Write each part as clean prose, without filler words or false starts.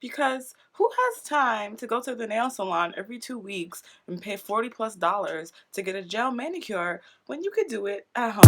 Because who has time to go to the nail salon every 2 weeks and pay $40+ to get a gel manicure when you could do it at home?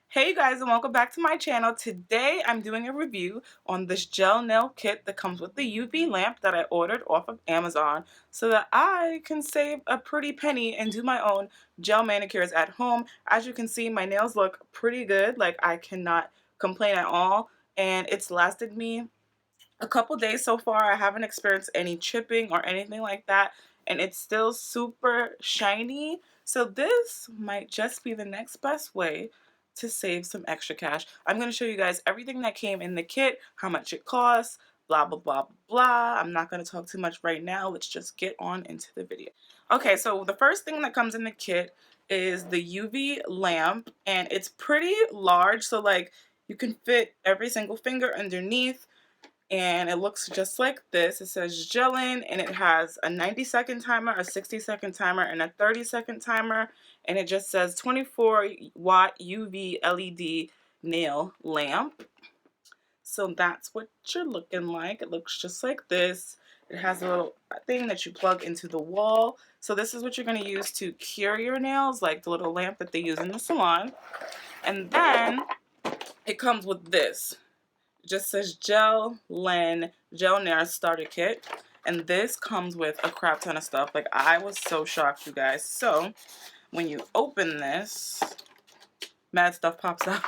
Hey you guys, and welcome back to my channel. Today I'm doing a review on this gel nail kit that comes with the UV lamp that I ordered off of Amazon so that I can save a pretty penny and do my own gel manicures at home. As you can see, my nails look pretty good. Like, I cannot complain at all, and it's lasted me a couple days so far. I haven't experienced any chipping or anything like that, and it's still super shiny. So this might just be the next best way to save some extra cash. I'm going to show you guys everything that came in the kit, how much it costs, blah blah blah blah. I'm not going to talk too much right now. Let's just get on into the video. Okay, so the first thing that comes in the kit is the UV lamp, and it's pretty large, so like you can fit every single finger underneath, and it looks just like this. It says gelin, and it has a 90-second timer, a 60-second timer, and a 30-second timer, and it just says 24-watt UV LED nail lamp. So that's what you're looking like. It looks just like this. It has a little thing that you plug into the wall. So this is what you're going to use to cure your nails, like the little lamp that they use in the salon. And then it comes with this. It just says Gel Nail Starter Kit, and this comes with a crap ton of stuff. Like, I was so shocked, you guys. So when you open this, mad stuff pops out.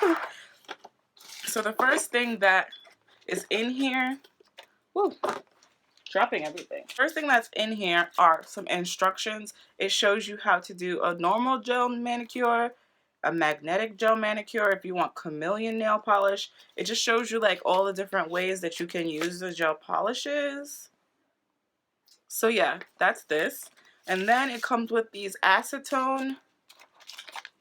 So the first thing that is in here, whoo, dropping everything. First thing that's in here are some instructions. It shows you how to do a normal gel manicure, a magnetic gel manicure, if you want chameleon nail polish. It just shows you like all the different ways that you can use the gel polishes. So yeah, that's this. And then it comes with these acetone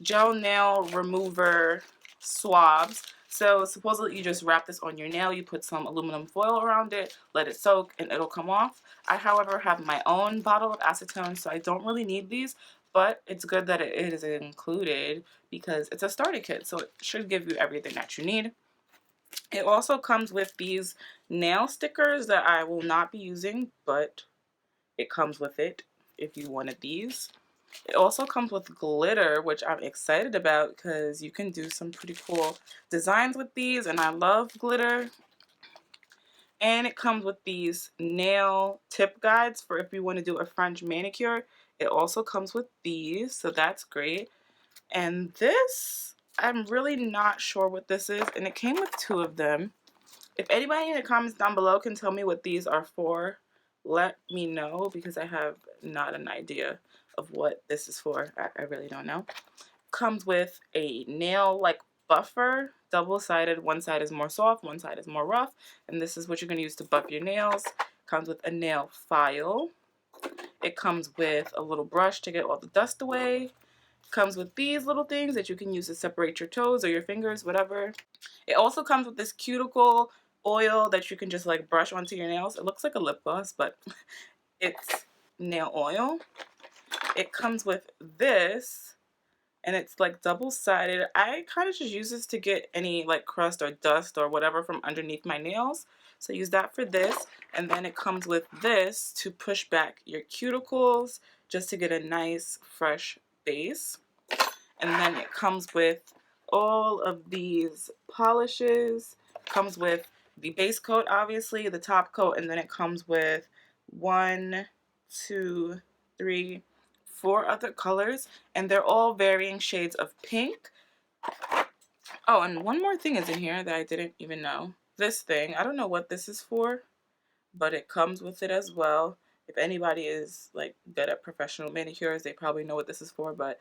gel nail remover swabs. So supposedly you just wrap this on your nail, you put some aluminum foil around it, let it soak, and it'll come off. I, however, have my own bottle of acetone, so I don't really need these, but it's good that it is included because it's a starter kit, so it should give you everything that you need. It also comes with these nail stickers that I will not be using, but it comes with it if you wanted these. It also comes with glitter, which I'm excited about because you can do some pretty cool designs with these, and I love glitter. And it comes with these nail tip guides for if you want to do a French manicure. It also comes with these, so that's great. And this, I'm really not sure what this is, and it came with two of them. If anybody in the comments down below can tell me what these are for, let me know, because I have not an idea of what this is for. I really don't know. Comes with a nail like buffer, double-sided. One side is more soft, one side is more rough, and this is what you're going to use to buff your nails. Comes with a nail file. It comes with a little brush to get all the dust away. Comes with these little things that you can use to separate your toes or your fingers, whatever. It also comes with this cuticle oil that you can just like brush onto your nails. It looks like a lip gloss, but it's nail oil. It comes with this, and it's like double-sided. I kind of just use this to get any like crust or dust or whatever from underneath my nails. So I use that for this. And then it comes with this to push back your cuticles just to get a nice fresh base. And then it comes with all of these polishes. Comes with the base coat, obviously, the top coat, and then it comes with 1, 2, 3, 4 other colors, and they're all varying shades of pink. Oh, and one more thing is in here that I didn't even know. This thing, I don't know what this is for, but it comes with it as well. If anybody is like good at professional manicures, they probably know what this is for, but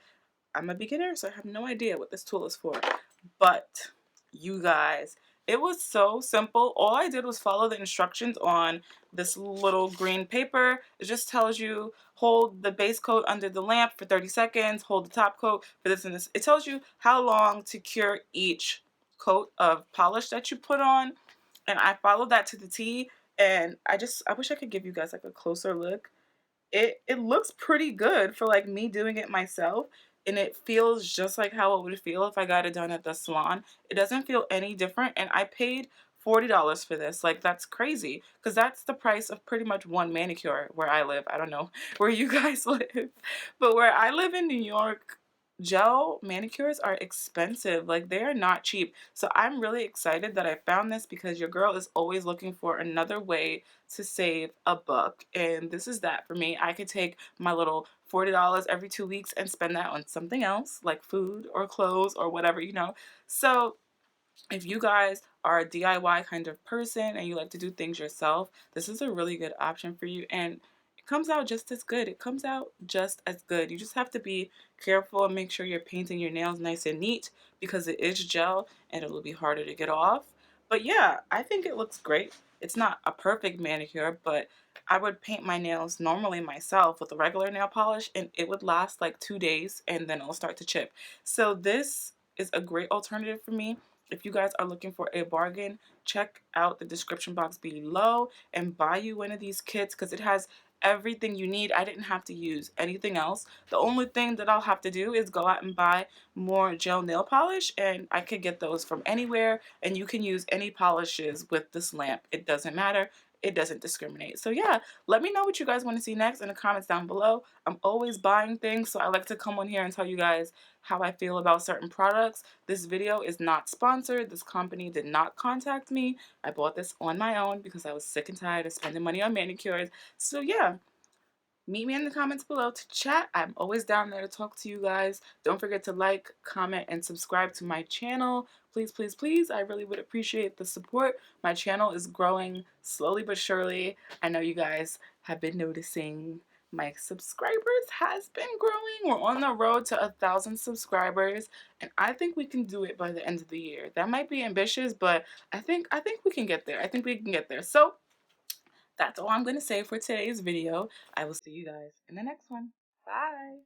I'm a beginner, so I have no idea what this tool is for. But you guys, it was so simple. All I did was follow the instructions on this little green paper. It just tells you hold the base coat under the lamp for 30 seconds, hold the top coat for this and this. It tells you how long to cure each coat of polish that you put on, and I followed that to the T. And I wish I could give you guys like a closer look. it looks pretty good for like me doing it myself, and it feels just like how it would feel if I got it done at the salon. It doesn't feel any different, and I paid $40 for this. Like, that's crazy because that's the price of pretty much one manicure where I live. I don't know where you guys live, but where I live in New York, gel manicures are expensive. Like, they are not cheap. So I'm really excited that I found this because your girl is always looking for another way to save a buck. And this is that for me. I could take my little $40 every 2 weeks and spend that on something else like food or clothes or whatever, you know. So if you guys are a DIY kind of person and you like to do things yourself, this is a really good option for you. And it comes out just as good. It comes out just as good. You just have to be careful and make sure you're painting your nails nice and neat because it is gel and it'll be harder to get off. But yeah, I think it looks great. It's not a perfect manicure, but I would paint my nails normally myself with a regular nail polish and it would last like 2 days and then it'll start to chip. So this is a great alternative for me. If you guys are looking for a bargain, check out the description box below and buy you one of these kits because it has everything you need. I didn't have to use anything else. The only thing that I'll have to do is go out and buy more gel nail polish, and I could get those from anywhere, and you can use any polishes with this lamp. It doesn't matter. It doesn't discriminate. So yeah, let me know what you guys want to see next in the comments down below. I'm always buying things, so I like to come on here and tell you guys how I feel about certain products. This video is not sponsored. This company did not contact me. I bought this on my own because I was sick and tired of spending money on manicures. So yeah, meet me in the comments below to chat. I'm always down there to talk to you guys. Don't forget to like, comment, and subscribe to my channel. Please, please, please. I really would appreciate the support. My channel is growing slowly but surely. I know you guys have been noticing my subscribers has been growing. We're on the road to 1,000 subscribers, and I think we can do it by the end of the year. That might be ambitious, but I think we can get there. I think we can get there. So that's all I'm going to say for today's video. I will see you guys in the next one. Bye.